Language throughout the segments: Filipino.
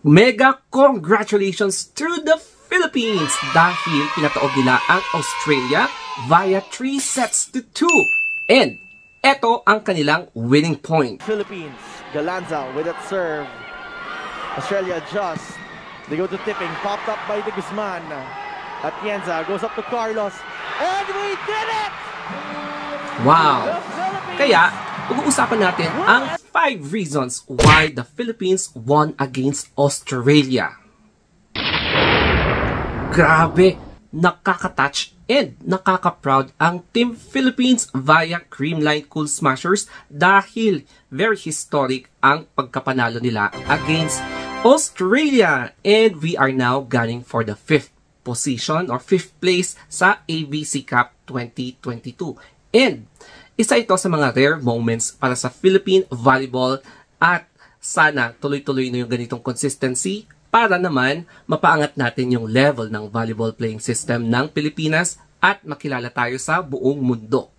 Mega congratulations to the Philippines dahil pinataog nila ang Australia via 3-2. And eto ang kanilang winning point. Philippines, Galanza with that serve. Australia adjusts. They go to tipping, popped up by De Guzman. Atienza goes up to Carlos. And we did it! Wow! Kaya, pag-uusapan natin ang 5 reasons why the Philippines won against Australia. Grabe! Nakaka-touch and nakaka-proud ang Team Philippines via Creamline Cool Smashers dahil very historic ang pagkapanalo nila against Australia. And we are now gunning for the 5th position or 5th place sa ABC Cup 2022. And isa ito sa mga rare moments para sa Philippine volleyball at sana tuloy-tuloy na yung ganitong consistency para naman mapaangat natin yung level ng volleyball playing system ng Pilipinas at makilala tayo sa buong mundo.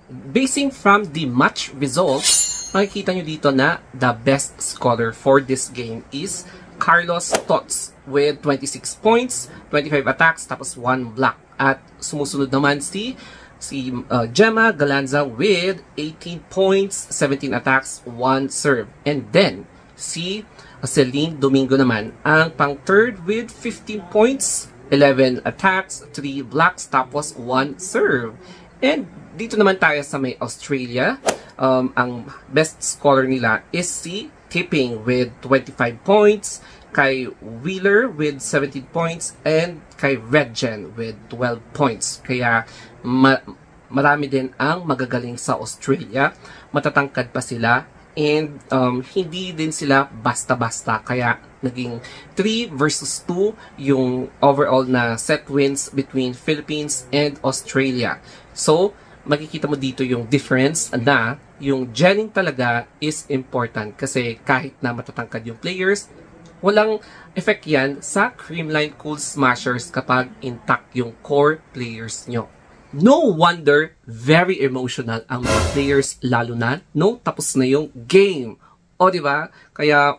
Basing from the match results, makikita nyo dito na the best scorer for this game is Carlos Tots with 26 points, 25 attacks, tapos 1 block. At sumusunod naman si Gemma Galanza with 18 points, 17 attacks, 1 serve. And then, si Celine Domingo naman ang pang third with 15 points, 11 attacks, 3 blocks, tapos 1 serve. And dito naman tayo sa may Australia. Ang best scorer nila is si Tipping with 25 points, kay Wheeler with 17 points, and kay Redgen with 12 points. Kaya marami din ang magagaling sa Australia. Matatangkad pa sila. And hindi din sila basta-basta. Kaya naging 3 versus 2 yung overall na set wins between Philippines and Australia. So, makikita mo dito yung difference na yung gelling talaga is important. Kasi kahit na matatangkad yung players, walang effect yan sa Creamline Cool Smashers kapag intact yung core players nyo. No wonder, very emotional ang mga players lalo na no tapos na yung game. O, di ba? Kaya,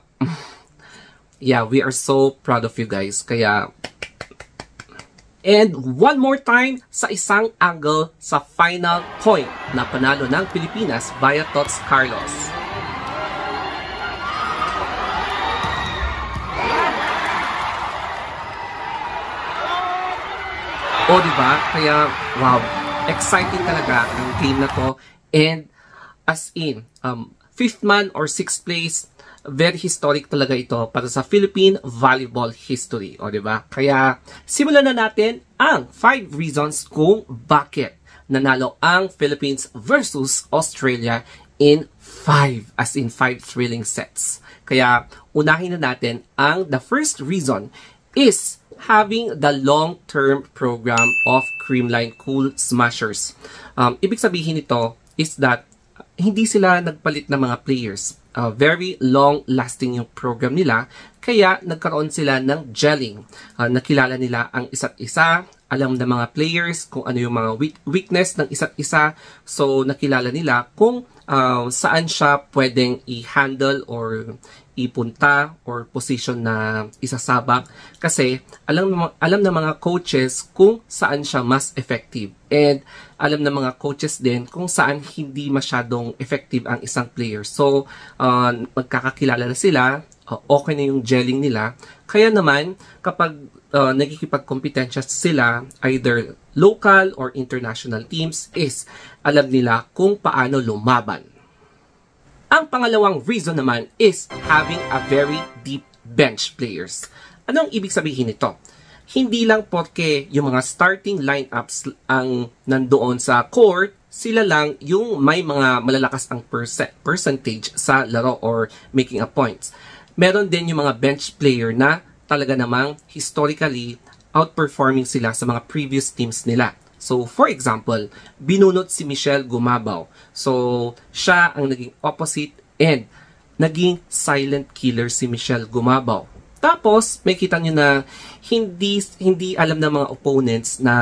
yeah, we are so proud of you guys. Kaya, and one more time sa isang angle sa final point na panalo ng Pilipinas via Tots Carlos. O, diba? Kaya, wow, exciting talaga ang game na to. And, as in, 5th man or 6th place, very historic talaga ito para sa Philippine volleyball history. O, diba? Kaya, simulan na natin ang 5 reasons kung bakit nanalo ang Philippines versus Australia in 5, as in 5 thrilling sets. Kaya, unahin na natin ang the first reason is having the long-term program of Creamline Cool Smashers. Ibig sabihin nito is that hindi sila nagpalit ng mga players. Very long-lasting yung program nila, kaya nagkaroon sila ng gelling. Nakilala nila ang isa't isa, alam ng mga players kung ano yung mga weakness ng isa't isa, so nakilala nila kung saan siya pwedeng i-handle or ipunta or position na isasabak kasi alam ng mga coaches kung saan siya mas effective, and alam ng mga coaches din kung saan hindi masyadong effective ang isang player. So magkakakilala na sila, okay na yung gelling nila, kaya naman kapag nagkikipagkompetensya sila either local or international teams is alam nila kung paano lumaban. Ang pangalawang reason naman is having a very deep bench players. Anong ibig sabihin nito? Hindi lang porke yung mga starting lineups ang nandoon sa court, sila lang yung may mga malalakas ang percentage sa laro or making a points. Meron din yung mga bench player na talaga namang historically outperforming sila sa mga previous teams nila. So, for example, binunot si Michelle Gumabaw. So, siya ang naging opposite and naging silent killer si Michelle Gumabaw. Tapos, may kita nyo na hindi alam ng mga opponents na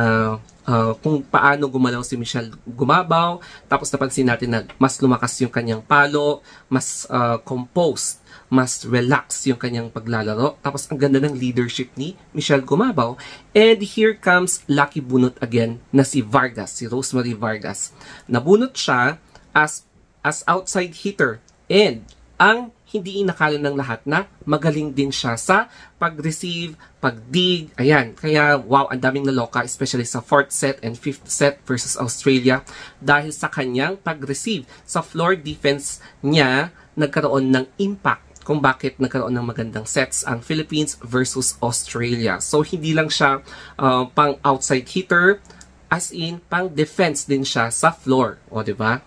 kung paano gumalaw si Michelle Gumabaw. Tapos, napansin natin na mas lumakas yung kanyang palo, mas composed mas relax yung kanyang paglalaro. Tapos ang ganda ng leadership ni Michelle Gumabao. And here comes lucky bunot again na si Vargas, si Rosemary Vargas. Nabunot siya as outside hitter. And ang hindi inakala ng lahat na magaling din siya sa pag-receive, pag-dig, ayan. Kaya wow, ang daming naloka, especially sa 4th set and 5th set versus Australia dahil sa kanyang pag-receive. Sa floor defense niya, nagkaroon ng impact kung bakit nagkaroon ng magandang sets ang Philippines versus Australia. So, hindi lang siya pang outside hitter, as in, pang defense din siya sa floor. O, diba?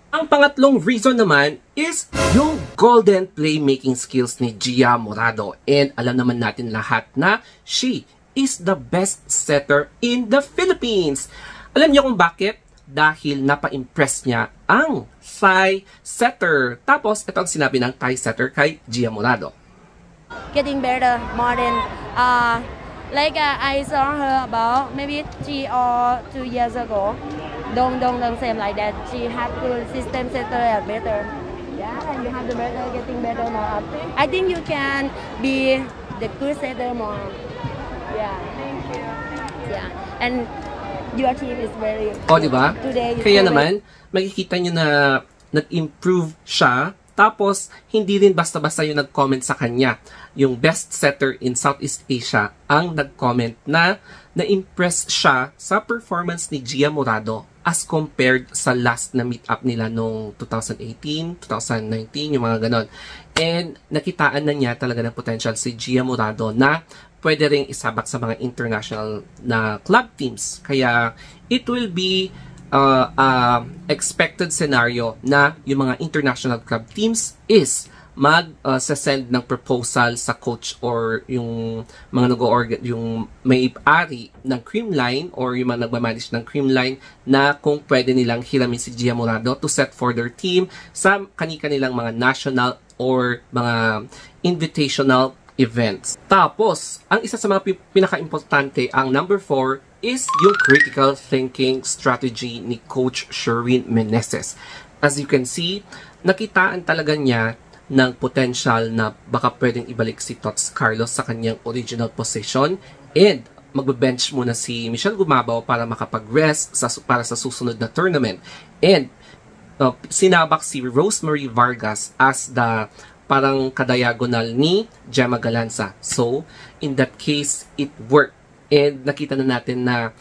Ang pangatlong reason naman is yung golden playmaking skills ni Gia Morado. And alam naman natin lahat na she is the best setter in the Philippines. Alam niyo kung bakit? Dahil napa-impress niya ang Thai setter. Tapos, ito ang sinabi ng Thai setter kay Gia Morado. Getting better more than I saw her about maybe 3 or 2 years ago. Don't same like that. She have to system setter better. Yeah, you have the better, getting better more. I think you can be the good setter more. Yeah. Thank you. Yeah, and your team is very. O, diba? Today. Kaya naman, makikita nyo na nag-improve siya. Tapos, hindi rin basta-basta yung nag-comment sa kanya. Yung best setter in Southeast Asia ang nag-comment na na-impress siya sa performance ni Gia Morado as compared sa last na meet-up nila noong 2018, 2019, yung mga ganon. And nakitaan na niya talaga ng potential si Gia Morado na pwede ring isabak sa mga international na club teams. Kaya it will be expected scenario na yung mga international club teams is mag-send ng proposal sa coach or yung mga yung may-ari ng Creamline or yung mga nagmamanage ng Creamline na kung pwede nilang hiramin si Gia Morado to set for their team sa kani-kanilang mga national or mga invitational events. Tapos, ang isa sa mga pinaka-importante, ang number 4, is yung critical thinking strategy ni Coach Sherwin Meneses. As you can see, nakitaan talaga niya ng potential na baka pwedeng ibalik si Tots Carlos sa kanyang original position and magbe-bench muna si Michelle Gumabao para makapag-rest para sa susunod na tournament. And sinabak si Rosemary Vargas as the parang kadiagonal ni Gemma Galanza. So, in that case, it worked. And nakita na natin na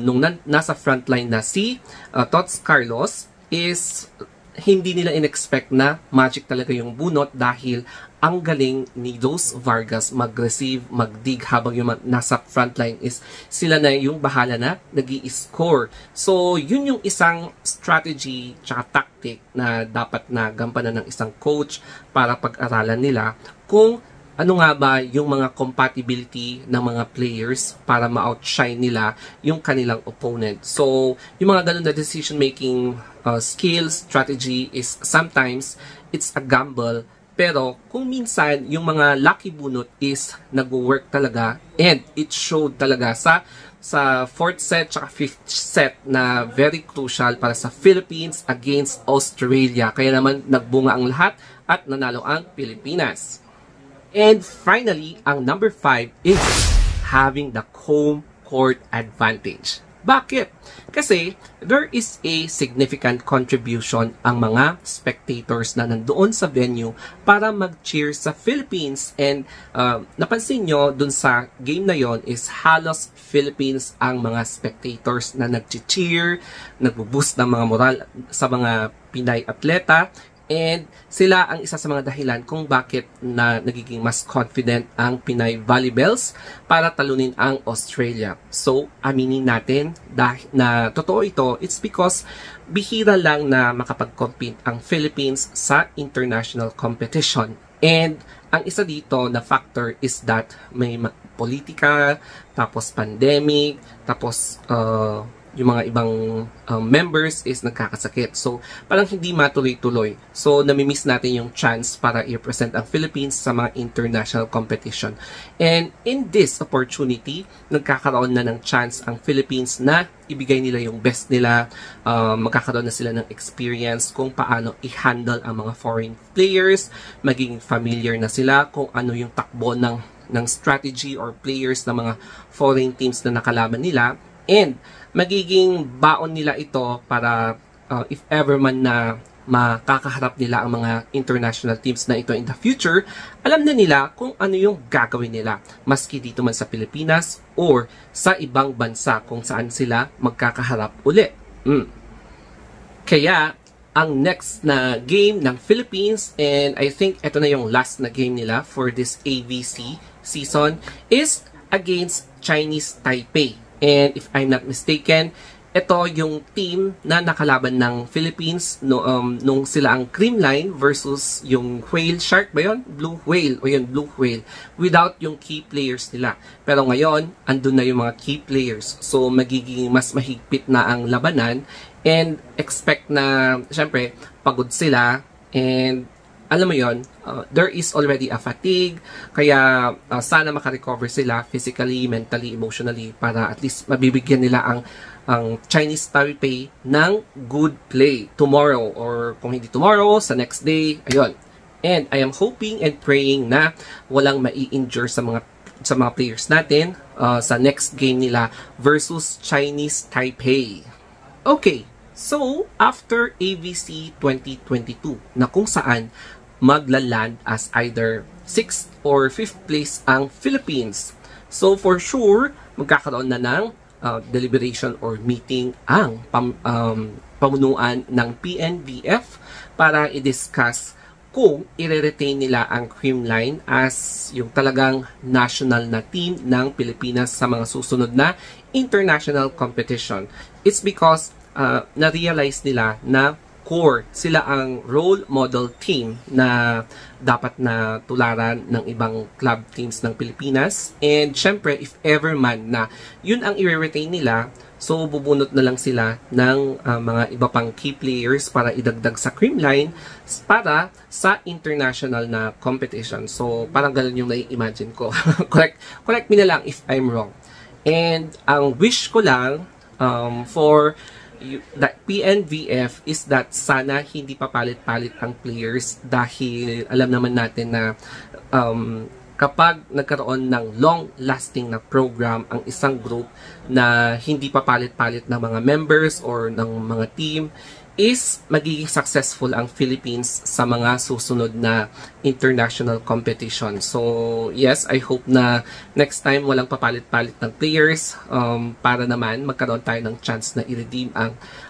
nung nasa frontline na si Tots Carlos is hindi nila in-expect na magic talaga yung bunot dahil ang galing ni Rose Vargas mag-receive, mag-dig habang yung nasa frontline is sila na yung bahala na nag-i-score. So, yun yung isang strategy tsaka tactic na dapat na gampanan ng isang coach para pag-aralan nila kung ano nga ba yung mga compatibility ng mga players para ma-outshine nila yung kanilang opponent. So, yung mga ganun na decision-making skills, strategy is sometimes it's a gamble. Pero kung minsan yung mga lucky bunot is nag-work talaga and it showed talaga sa 4th set at 5th set na very crucial para sa Philippines against Australia. Kaya naman nagbunga ang lahat at nanalo ang Pilipinas. And finally, ang number 5 is having the home court advantage. Bakit? Kasi there is a significant contribution ang mga spectators na nandoon sa venue para mag-cheer sa Philippines. And napansin nyo dun sa game na yon is halos Philippines ang mga spectators na nag-cheer, nag-boost ng mga moral sa mga Pinay atleta. And sila ang isa sa mga dahilan kung bakit na nagiging mas confident ang Pinay Volleybells para talunin ang Australia. So, aminin natin na totoo ito, it's because bihira lang na makapag-compete ang Philippines sa international competition. And ang isa dito na factor is that may politika, tapos pandemic, tapos yung mga ibang members is nagkakasakit. So, parang hindi matuloy-tuloy. So, namimiss natin yung chance para i-represent ang Philippines sa mga international competition. And in this opportunity, nagkakaroon na ng chance ang Philippines na ibigay nila yung best nila. Magkakaroon na sila ng experience kung paano i-handle ang mga foreign players. Maging familiar na sila kung ano yung takbo ng strategy or players ng mga foreign teams na nakalaban nila. And magiging baon nila ito para if ever man na makakaharap nila ang mga international teams na ito in the future, alam na nila kung ano yung gagawin nila. Maski dito man sa Pilipinas or sa ibang bansa kung saan sila magkakaharap uli. Kaya, ang next na game ng Philippines, and I think ito na yung last na game nila for this AVC season, is against Chinese Taipei. And if I'm not mistaken, ito yung team na nakalaban ng Philippines nung sila ang Creamline versus yung Whale Shark ba yun? Blue Whale. O yun, Blue Whale. Without yung key players nila. Pero ngayon, andun na yung mga key players. So, magiging mas mahigpit na ang labanan. And expect na, syempre, pagod sila. And alam mo yon, there is already a fatigue, kaya sana makarecover sila physically, mentally, emotionally, para at least mabibigyan nila ang Chinese Taipei ng good play tomorrow, or kung hindi tomorrow, sa next day, ayun. And I am hoping and praying na walang mai-injure sa mga players natin sa next game nila versus Chinese Taipei. Okay, so after AVC 2022, na kung saan maglaland as either 6th or 5th place ang Philippines. So for sure, magkakaroon na ng deliberation or meeting ang pamunuan ng PNBF para i-discuss kung i-retain nila ang Creamline as yung talagang national na team ng Pilipinas sa mga susunod na international competition. It's because na-realize nila na core, sila ang role model team na dapat na tularan ng ibang club teams ng Pilipinas. And syempre, if ever man na yun ang i-retain nila, so bubunot na lang sila ng mga iba pang key players para idagdag sa Creamline para sa international na competition. So parang ganun yung nai-imagine ko. correct me na lang if I'm wrong. And ang wish ko lang for that PNBF is that sana hindi papalit-palit ang players, dahil alam naman natin na kapag nagkaroon ng long-lasting na program ang isang group na hindi papalit-palit ng mga members or ng mga team, is magiging successful ang Philippines sa mga susunod na international competition. So, yes, I hope na next time walang papalit-palit ng players para naman magkaroon tayo ng chance na i-redeem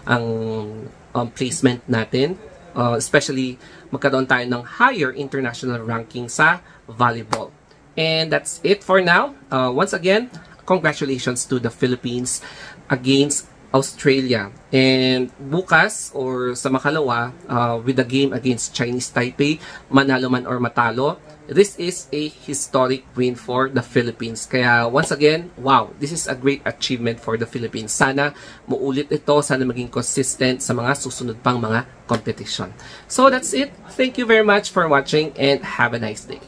ang placement natin. Especially, magkaroon tayo ng higher international ranking sa volleyball. And that's it for now. Once again, congratulations to the Philippines against Australia. And bukas or sa makalawa, with the game against Chinese Taipei, manalo man or matalo, this is a historic win for the Philippines. Kaya once again, wow, this is a great achievement for the Philippines. Sana muulit ito, sana maging consistent sa mga susunod pang mga competition. So that's it. Thank you very much for watching and have a nice day.